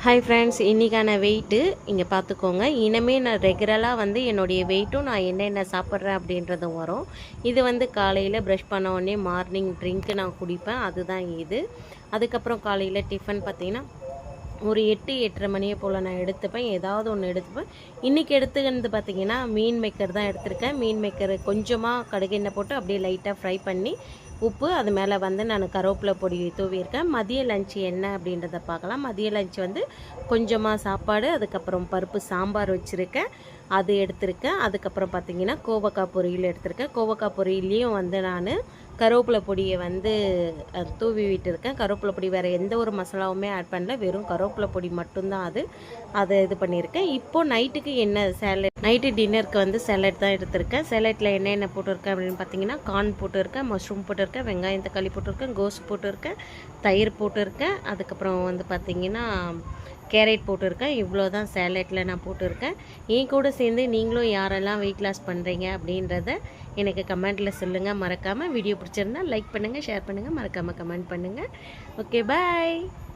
Hi friends, இன்றைக்கான weight இங்கே பார்த்துக்கோங்க. இனிமேல் நான் ரெகுலராக என்னுடைய வெயிட்டும் நான் என்னென்ன சாப்பிட்றேன் அப்படின்றதும் வரும். இது காலையில் ப்ரஷ் பண்ண உடனே மார்னிங் ட்ரிங்க்கு நான் குடிப்பேன், அதுதான் இது. அதுக்கப்புறம் காலையில் டிஃபன் பார்த்திங்கன்னா ஒரு 8-8:30 மணியை போல் நான் எடுத்துப்பேன், ஏதாவது ஒன்று எடுத்துப்பேன். இன்றைக்கி எடுத்துக்கிறது பார்த்திங்கன்னா மீன் மேக்கர் தான் எடுத்திருக்கேன். மீன் மேக்கர் கொஞ்சமாக கடுகு எண்ணெய் போட்டு அப்படியே லைட்டாக ஃப்ரை பண்ணி உப்பு அது மேலே நான் கருவேப்பிலை பொடி தூவியிருக்கேன். மதிய லஞ்ச் என்ன அப்படின்றத பார்க்கலாம். மதிய லஞ்ச் கொஞ்சமாக சாப்பாடு, அதுக்கப்புறம் பருப்பு சாம்பார் வச்சுருக்கேன், அது எடுத்திருக்கேன். அதுக்கப்புறம் பார்த்திங்கன்னா கோவக்காய் பொரியல் எடுத்திருக்கேன். கோவக்காய் பொரியல்லையும் நான் கருவேப்பிலை பொடியை தூவி விட்டுருக்கேன். கருவேப்பிலை பொடி வேறு எந்த ஒரு மசாலாவுமே ஆட் பண்ணல, வெறும் கருவேப்பிலை பொடி மட்டும்தான் அதை இது பண்ணியிருக்கேன். இப்போது நைட்டுக்கு என்ன சேலட், நைட்டு டின்னருக்கு சேலட் தான் எடுத்திருக்கேன். சேலட்டில் என்னென்ன போட்டிருக்கேன் அப்படின்னு பார்த்தீங்கன்னா கார்ன் போட்டிருக்கேன், மஷ்ரூம் போட்டிருக்கேன், வெங்காயம் தக்காளி போட்டிருக்கேன், கோஸ் போட்டிருக்கேன், தயிர் போட்டிருக்கேன், அதுக்கப்புறம் பார்த்திங்கன்னா கேரட் போட்டிருக்கேன். இவ்வளோ தான் சேலட்டில் நான் போட்டிருக்கேன். என் கூட சேர்ந்து நீங்களும் யாரெல்லாம் வெயிட் லாஸ் பண்ணுறீங்க அப்படின்றத எனக்கு கமெண்ட்டில் சொல்லுங்கள். மறக்காமல் வீடியோ பிடிச்சிருந்தா லைக் பண்ணுங்கள், ஷேர் பண்ணுங்கள், மறக்காமல் கமெண்ட் பண்ணுங்கள். ஓகே, பாய்.